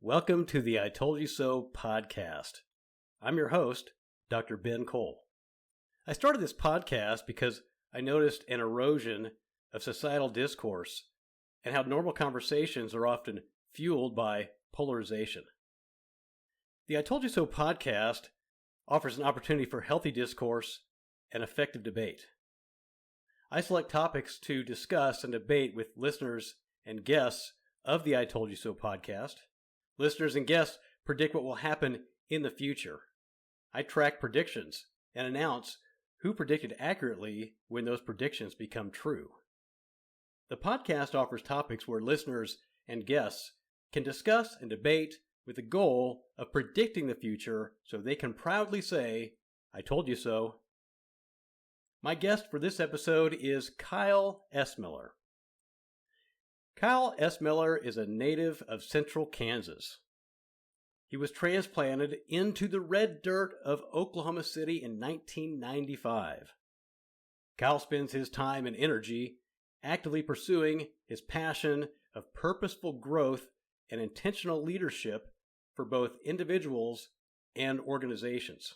Welcome to the I Told You So podcast. I'm your host, Dr. Ben Kohl. I started this podcast because I noticed an erosion of societal discourse and how normal conversations are often fueled by polarization. The I Told You So podcast offers an opportunity for healthy discourse and effective debate. I select topics to discuss and debate with listeners and guests of the I Told You So podcast. Listeners and guests predict what will happen in the future. I track predictions and announce who predicted accurately when those predictions become true. The podcast offers topics where listeners and guests can discuss and debate with the goal of predicting the future so they can proudly say, I told you so. My guest for this episode is Kyle Essmiller. Kyle Essmiller is a native of central Kansas. He was transplanted into the red dirt of Oklahoma City in 1995. Kyle spends his time and energy actively pursuing his passion of purposeful growth and intentional leadership for both individuals and organizations.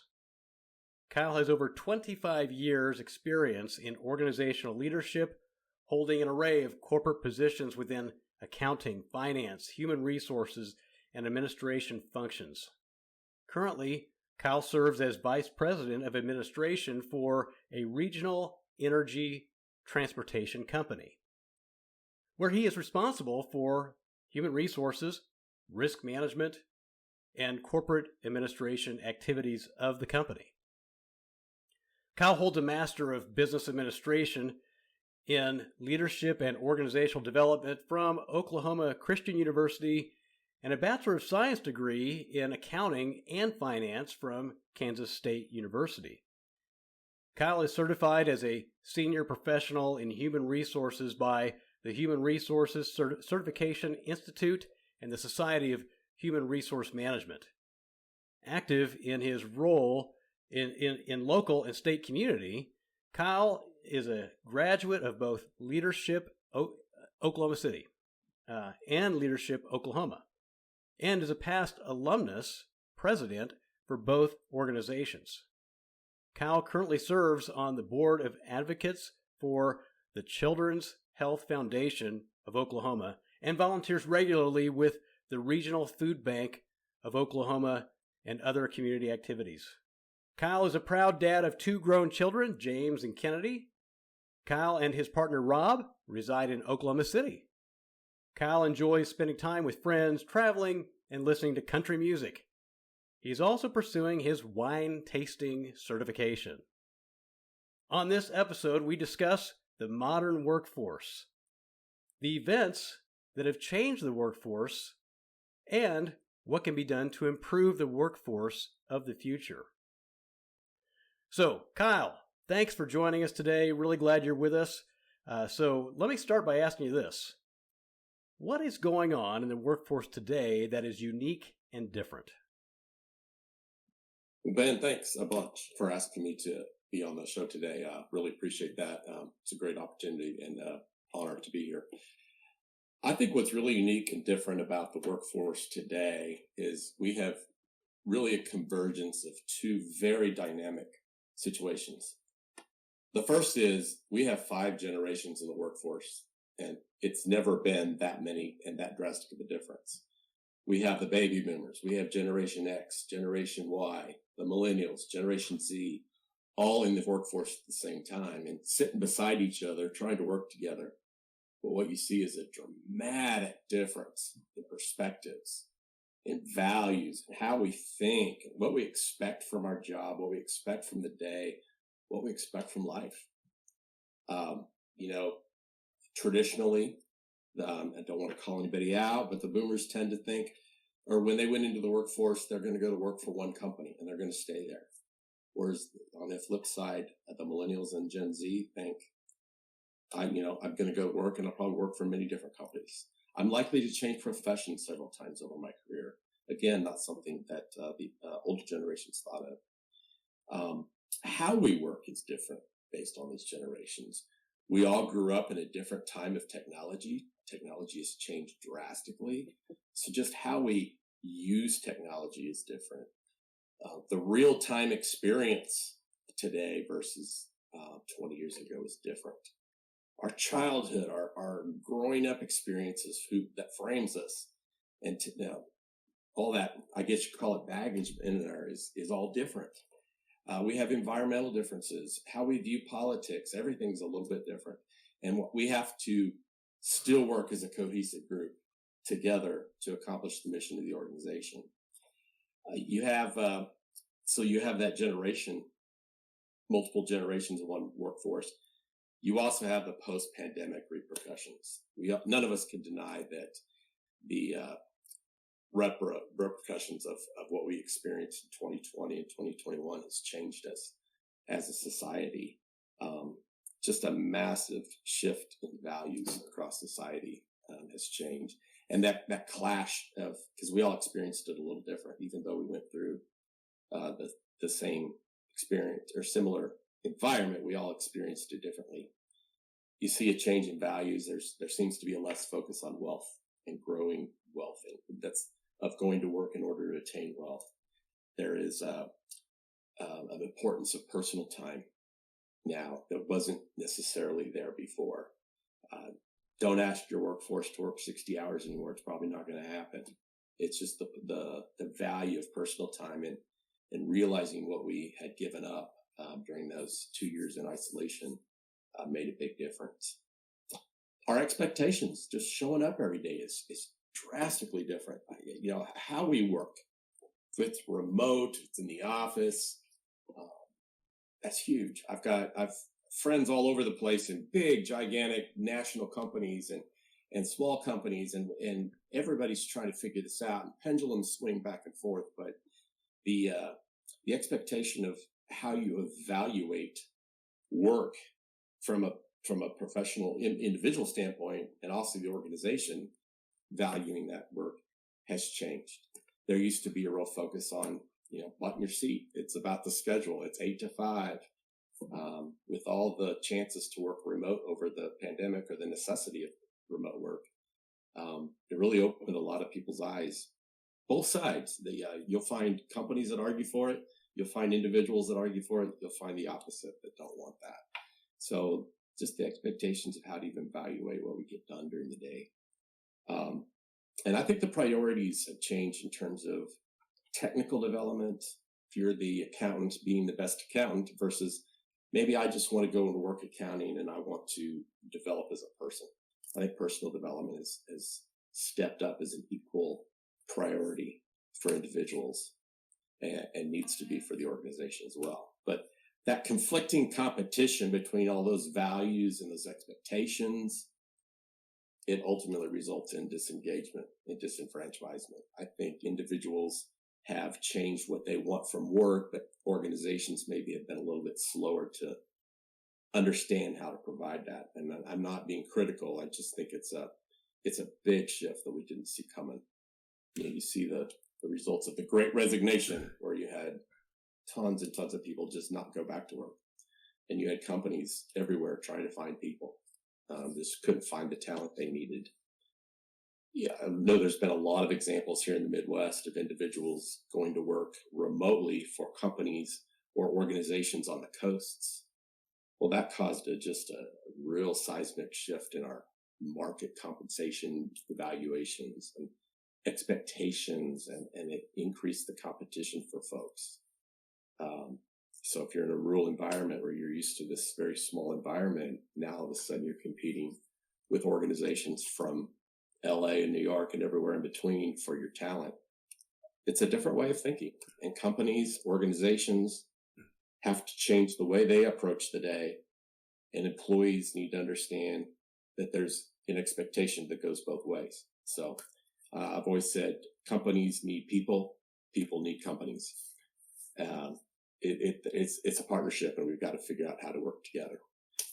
Kyle has over 25 years' experience in organizational leadership, holding an array of corporate positions within accounting, finance, human resources, and administration functions. Currently, Kyle serves as Vice President of Administration for a regional energy transportation company, where he is responsible for human resources, risk management, and corporate administration activities of the company. Kyle holds a Master of Business Administration in Leadership and Organizational Development from Oklahoma Christian University and a Bachelor of Science degree in Accounting and Finance from Kansas State University. Kyle is certified as a Senior Professional in Human Resources by the Human Resources Certification Institute and the Society of Human Resource Management. Active in his role in local and state community, Kyle is a graduate of both Leadership Oklahoma City and Leadership Oklahoma, and is a past alumnus president for both organizations. Kyle currently serves on the Board of Advocates for the Children's Health Foundation of Oklahoma and volunteers regularly with the Regional Food Bank of Oklahoma and other community activities. Kyle is a proud dad of two grown children, James and Kennedy. Kyle and his partner Rob reside in Oklahoma City. Kyle enjoys spending time with friends, traveling, and listening to country music. He's also pursuing his wine tasting certification. On this episode, we discuss the modern workforce, the events that have changed the workforce, and what can be done to improve the workforce of the future. So, Kyle, thanks for joining us today. Really glad you're with us. So let me start by asking you this. What is going on in the workforce today that is unique and different? Ben, thanks a bunch for asking me to be on the show today. Really appreciate that. It's a great opportunity and honor to be here. I think what's really unique and different about the workforce today is we have really a convergence of two very dynamic situations. The first is we have 5 generations in the workforce, and it's never been that many and that drastic of a difference. We have the baby boomers, we have Generation X, Generation Y, the millennials, Generation Z, all in the workforce at the same time and sitting beside each other, trying to work together. But what you see is a dramatic difference in perspectives, in values, and how we think, and what we expect from our job, what we expect from the day, what we expect from life. Traditionally, I don't want to call anybody out, but the boomers tend to think, or when they went into the workforce, they're going to go to work for one company and they're going to stay there. Whereas on the flip side, the millennials and Gen Z think, I'm going to go work and I'll probably work for many different companies. I'm likely to change professions several times over my career. Again, not something that the older generations thought of. How we work is different based on these generations. We all grew up in a different time of technology. Technology has changed drastically. So just how we use technology is different. The real-time experience today versus 20 years ago is different. Our childhood, our growing up experiences that frames us, and all that, I guess you call it baggage in there, is all different. We have environmental differences, how we view politics, everything's a little bit different. And we have to still work as a cohesive group together to accomplish the mission of the organization. You have that generation, multiple generations of one workforce. You also have the post-pandemic repercussions. None of us can deny that the repercussions of what we experienced in 2020 and 2021 has changed us as a society. Just a massive shift in values across society has changed. And that clash of, because we all experienced it a little different, even though we went through the same experience or similar environment, we all experienced it differently. You see a change in values. There seems to be a less focus on wealth and growing wealth, and that's of going to work in order to attain wealth. There is an importance of personal time now that wasn't necessarily there before. Don't ask your workforce to work 60 hours anymore. It's probably not going to happen. It's just the value of personal time and realizing what we had given up during those 2 years in isolation made a big difference. Our expectations, just showing up every day, is drastically different. How we work. If it's remote, it's in the office. That's huge. I've friends all over the place in big, gigantic national companies and small companies, and everybody's trying to figure this out, and pendulums swing back and forth. But the expectation of how you evaluate work from a professional individual standpoint, and also the organization valuing that work, has changed. There used to be a real focus on, button your seat. It's about the schedule. It's 8 to 5. With all the chances to work remote over the pandemic, or the necessity of remote work, it really opened a lot of people's eyes. Both sides. You'll find companies that argue for it. You'll find individuals that argue for it. You'll find the opposite that don't want that. So just the expectations of how to even evaluate what we get done during the day. And I think the priorities have changed in terms of technical development. If you're the accountant, being the best accountant, versus maybe I just want to go into work accounting and I want to develop as a person. I think personal development has stepped up as an equal priority for individuals and needs to be for the organization as well. But that conflicting competition between all those values and those expectations, it ultimately results in disengagement and disenfranchisement. I think individuals have changed what they want from work, but organizations maybe have been a little bit slower to understand how to provide that. And I'm not being critical. I just think it's a big shift that we didn't see coming. You see the results of the Great Resignation, where you had tons and tons of people just not go back to work. And you had companies everywhere trying to find people. Just couldn't find the talent they needed. Yeah, I know there's been a lot of examples here in the Midwest of individuals going to work remotely for companies or organizations on the coasts. Well, that caused just a real seismic shift in our market compensation evaluations and expectations, and it increased the competition for folks. So if you're in a rural environment where you're used to this very small environment, now all of a sudden you're competing with organizations from LA and New York and everywhere in between for your talent. It's a different way of thinking, and companies, organizations have to change the way they approach the day, and employees need to understand that there's an expectation that goes both ways. So I've always said companies need people, people need companies. It's a partnership, and we've got to figure out how to work together.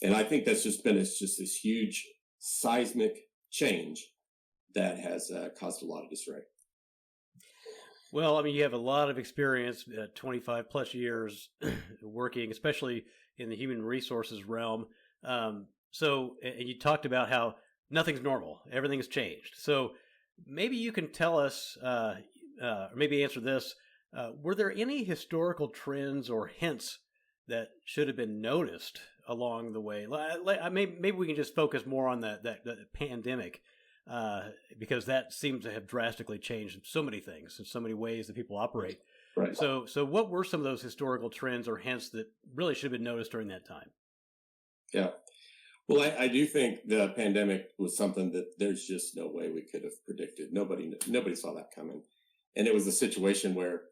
And I think it's just this huge seismic change that has caused a lot of disarray. Well, I mean, you have a lot of experience, 25 plus years working, especially in the human resources realm. And you talked about how nothing's normal. Everything's changed. So maybe you can tell us, or maybe answer this. Were there any historical trends or hints that should have been noticed along the way? Maybe we can just focus more on the pandemic, because that seems to have drastically changed so many things in so many ways that people operate. Right. So what were some of those historical trends or hints that really should have been noticed during that time? Yeah. Well, I do think the pandemic was something that there's just no way we could have predicted. Nobody saw that coming. And it was a situation where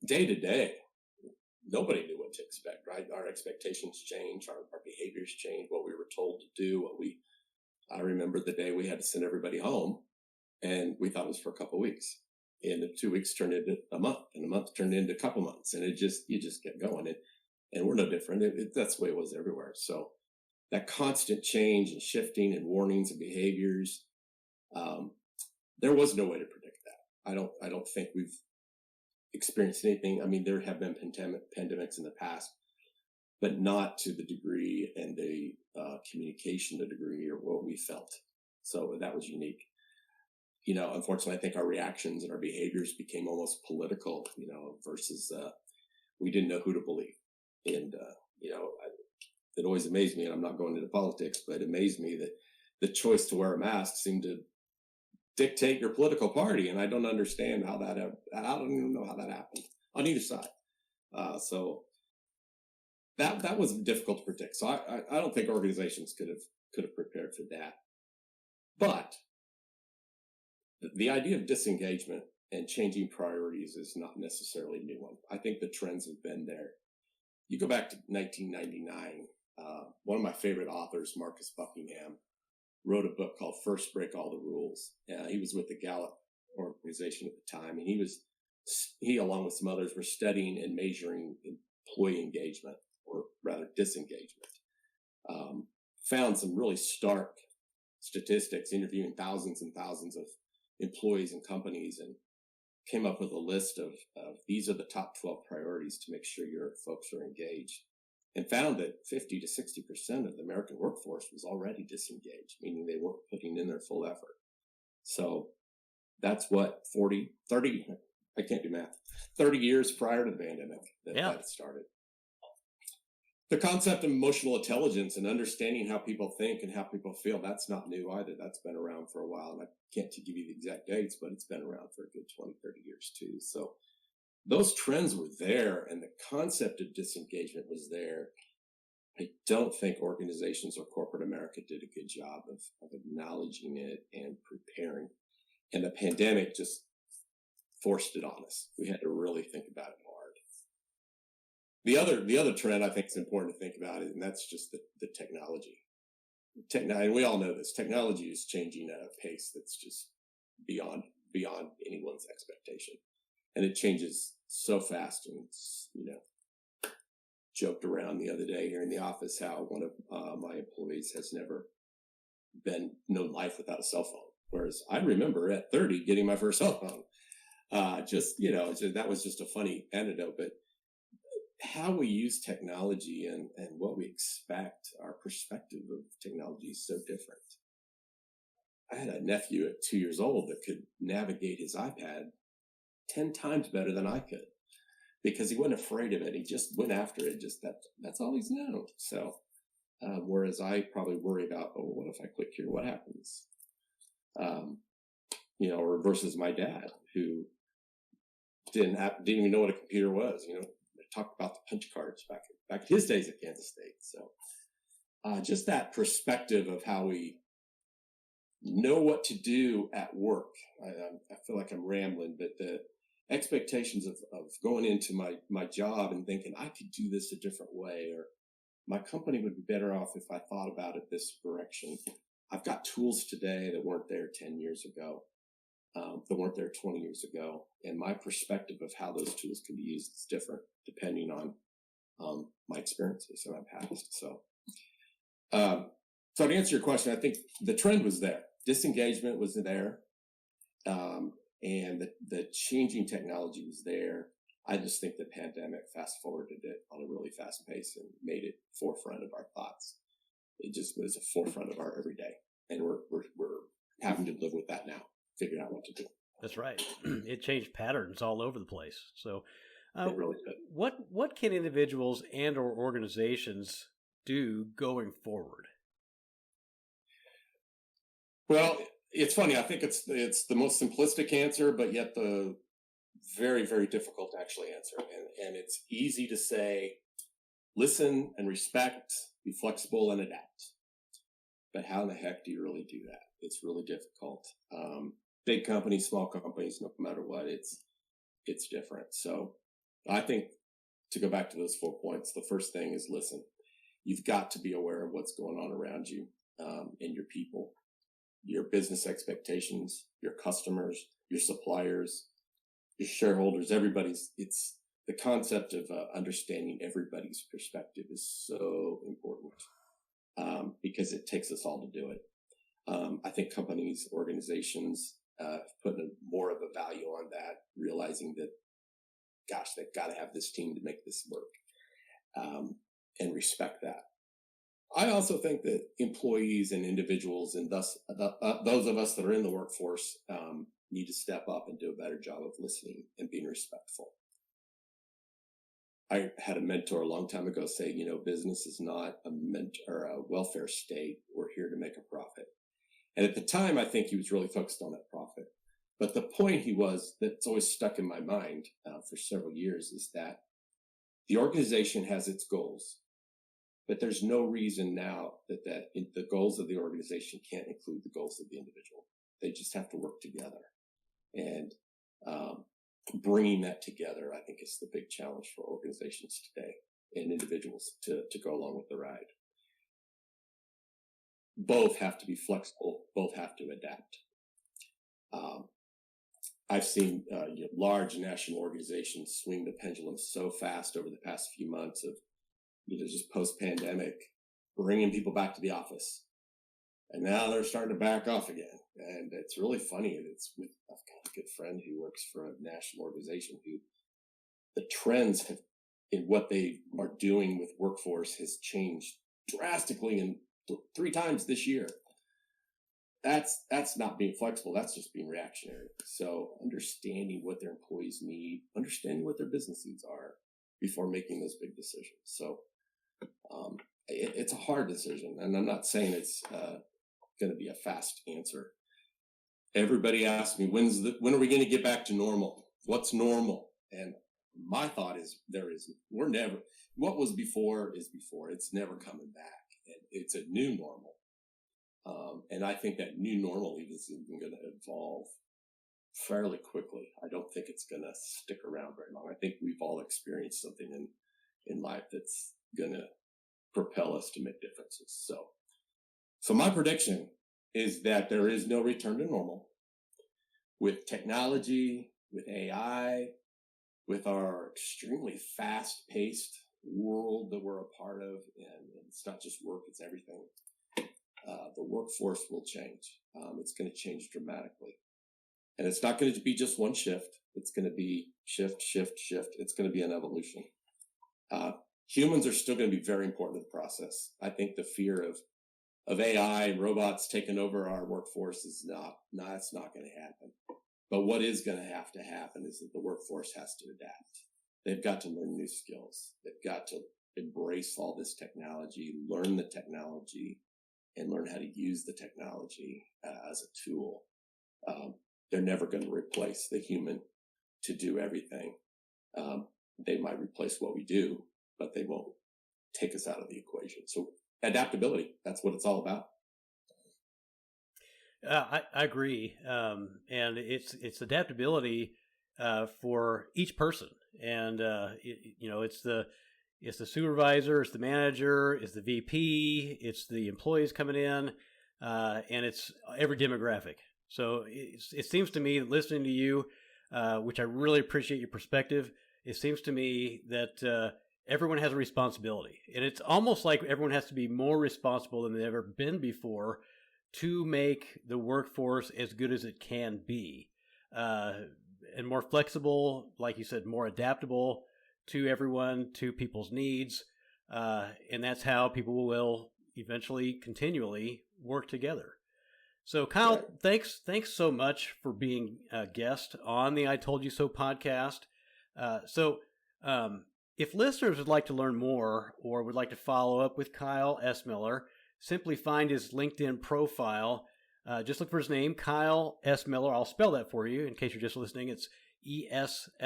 day to day, nobody knew what to expect, right? Our expectations change, our behaviors change, what we were told to do, I remember the day we had to send everybody home, and we thought it was for a couple of weeks. And the 2 weeks turned into a month, and a month turned into a couple months, and you just kept going. And we're no different. That's the way it was everywhere. So that constant change and shifting and warnings and behaviors, there was no way to predict that. I don't think we've experienced anything. I mean, there have been pandemics in the past, but not to the degree and the communication degree or what we felt. So that was unique. Unfortunately, I think our reactions and our behaviors became almost political, versus we didn't know who to believe. And, it always amazed me, and I'm not going into politics, but it amazed me that the choice to wear a mask seemed to dictate your political party. And I don't understand I don't even know how that happened on either side. So that was difficult to predict. So I don't think organizations could have prepared for that. But the idea of disengagement and changing priorities is not necessarily a new one. I think the trends have been there. You go back to 1999, one of my favorite authors, Marcus Buckingham, wrote a book called First Break All the Rules. He was with the Gallup organization at the time, and he, along with some others, were studying and measuring employee engagement, or rather disengagement. Found some really stark statistics, interviewing thousands and thousands of employees and companies, and came up with a list of these are the top 12 priorities to make sure your folks are engaged, and found that 50 to 60% of the American workforce was already disengaged, meaning they weren't putting in their full effort. So that's what 30, I can't do math, 30 years prior to the pandemic that started. The concept of emotional intelligence and understanding how people think and how people feel, that's not new either. That's been around for a while. And I can't give you the exact dates, but it's been around for a good 20, 30 years too. So those trends were there, and the concept of disengagement was there. I don't think organizations or corporate America did a good job of acknowledging it and preparing. And the pandemic just forced it on us. We had to really think about it hard. The other trend I think is important to think about, and that's just the technology. And we all know this. Technology is changing at a pace that's just beyond anyone's expectation. And it changes so fast. And joked around the other day here in the office how one of my employees has never known life without a cell phone. Whereas I remember at 30 getting my first cell phone. That was just a funny anecdote, but how we use technology and what we expect, our perspective of technology is so different. I had a nephew at 2 years old that could navigate his iPad 10 times better than I could, because he wasn't afraid of it. He just went after it. That's all he's known. So, whereas I probably worry about, what if I click here? What happens? Or versus my dad, who didn't even know what a computer was. Talked about the punch cards back his days at Kansas State. So, just that perspective of how we know what to do at work. I feel like I'm rambling, but the expectations of going into my job and thinking I could do this a different way, or my company would be better off if I thought about it this direction. I've got tools today that weren't there 10 years ago, that weren't there 20 years ago. And my perspective of how those tools can be used is different depending on my experiences in my past. So to answer your question, I think the trend was there. Disengagement was there. And the changing technology was there. I just think the pandemic fast forwarded it on a really fast pace and made it forefront of our thoughts. It just was a forefront of our everyday. And we're having to live with that now, figuring out what to do. That's right. It changed patterns all over the place. So, It really did. what can individuals and or organizations do going forward? Well, it's funny. I think it's the most simplistic answer, but yet the very, very difficult to actually answer. And it's easy to say, listen and respect, be flexible and adapt. But how in the heck do you really do that? It's really difficult. Big companies, small companies, no matter what, it's different. So I think, to go back to those 4 points, the first thing is listen. You've got to be aware of what's going on around you, and your people, your business expectations, your customers, your suppliers, your shareholders, it's the concept of understanding everybody's perspective is so important, because it takes us all to do it. I think companies, organizations, put more of a value on that, realizing that, gosh, they've got to have this team to make this work, and respect that. I also think that employees and individuals, and thus those of us that are in the workforce, need to step up and do a better job of listening and being respectful. I had a mentor a long time ago say, business is not a welfare state. We're here to make a profit. And at the time, I think he was really focused on that profit. But the point that's always stuck in my mind for several years is that the organization has its goals, but there's no reason now that the goals of the organization can't include the goals of the individual. They just have to work together. And bringing that together, I think, is the big challenge for organizations today and individuals to go along with the ride. Both have to be flexible. Both have to adapt. I've seen large national organizations swing the pendulum so fast over the past few months of just post-pandemic, bringing people back to the office. And now they're starting to back off again. And it's really funny. I've got a good friend who works for a national organization who the trends in what they are doing with workforce has changed drastically in 3 times this year. That's not being flexible. That's just being reactionary. So understanding what their employees need, understanding what their business needs are before making those big decisions. So it's a hard decision. And I'm not saying it's going to be a fast answer. Everybody asks me, when are we going to get back to normal? What's normal? And my thought is what was before is before. It's never coming back. And it's a new normal. And I think that new normal is even going to evolve fairly quickly. I don't think it's going to stick around very long. I think we've all experienced something in life that's going to propel us to make differences. So my prediction is that there is no return to normal. With technology, with AI, with our extremely fast-paced world that we're a part of, and it's not just work, it's everything. The workforce will change. It's going to change dramatically. And it's not going to be just one shift. It's going to be shift. It's going to be an evolution. Humans are still going to be very important to the process. I think the fear of AI and robots taking over our workforce it's not going to happen. But what is going to happen is that the workforce has to adapt. They've got to learn new skills. They've got to embrace all this technology, learn the technology, and learn how to use the technology as a tool. They're never going to replace the human to do everything. They might replace what we do, but they won't take us out of the equation. So adaptability, that's what it's all about. I agree. And it's adaptability for each person. And, it's the supervisor, it's the manager, it's the VP, it's the employees coming in, and it's every demographic. So it seems to me that listening to you, which I really appreciate your perspective, it seems to me that everyone has a responsibility. And it's almost like everyone has to be more responsible than they've ever been before to make the workforce as good as it can be. And more flexible, like you said, more adaptable to everyone, to people's needs. And that's how people will eventually continually work together. So Kyle, thanks so much for being a guest on the I Told You So podcast. If listeners would like to learn more or would like to follow up with Kyle Essmiller, simply find his LinkedIn profile. Just look for his name, Kyle Essmiller. I'll spell that for you in case you're just listening. It's Essmiller,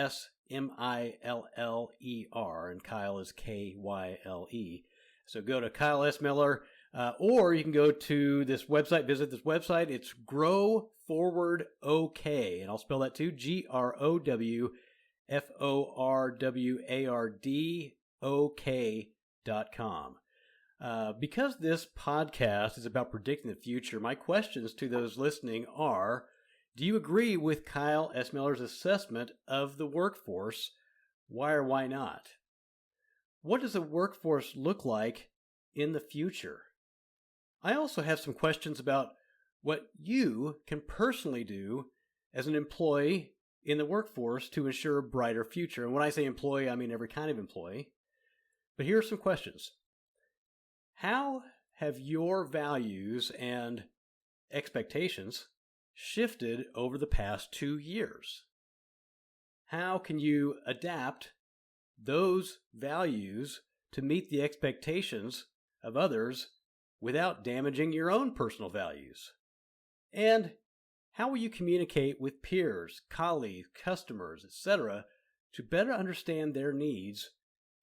and Kyle is Kyle. So go to Kyle Essmiller, or you can go to this website, visit this website. It's Grow Forward OK, and I'll spell that too, GrowForwardOK.com. Because this podcast is about predicting the future, my questions to those listening are, do you agree with Kyle Essmiller's assessment of the workforce? Why or why not? What does the workforce look like in the future? I also have some questions about what you can personally do as an employee in the workforce to ensure a brighter future. And when I say employee, I mean every kind of employee. But here are some questions. How have your values and expectations shifted over the past 2 years? How can you adapt those values to meet the expectations of others without damaging your own personal values? And how will you communicate with peers, colleagues, customers, etc., to better understand their needs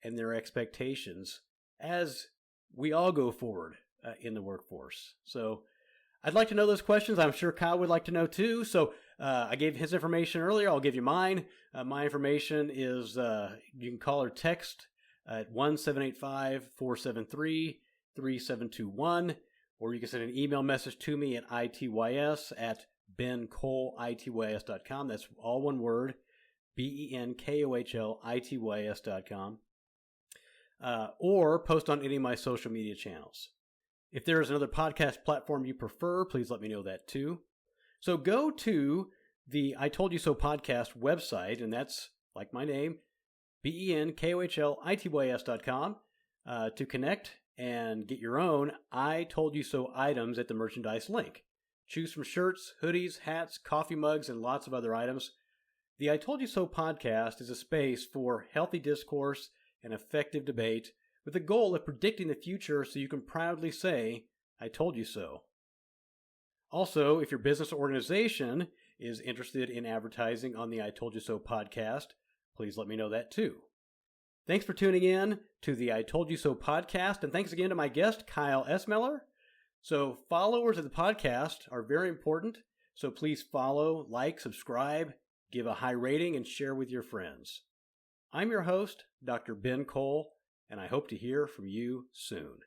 and their expectations as we all go forward in the workforce? So I'd like to know those questions. I'm sure Kyle would like to know too. So I gave his information earlier. I'll give you mine. My information is you can call or text at 1-785-473-3721, or you can send an email message to me at ITYS at BenKohlITYS.com. That's all one word, BenKohlITYS.com. Or post on any of my social media channels. If there is another podcast platform you prefer, please let me know that too. So go to the I Told You So podcast website, and that's like my name, BenKohlITYS.com, to connect and get your own I Told You So items at the merchandise link. Choose from shirts, hoodies, hats, coffee mugs, and lots of other items. The I Told You So podcast is a space for healthy discourse and effective debate with the goal of predicting the future so you can proudly say, I told you so. Also, if your business or organization is interested in advertising on the I Told You So podcast, please let me know that too. Thanks for tuning in to the I Told You So podcast, and thanks again to my guest, Kyle Essmiller. So followers of the podcast are very important, so please follow, like, subscribe, give a high rating, and share with your friends. I'm your host, Dr. Ben Kohl, and I hope to hear from you soon.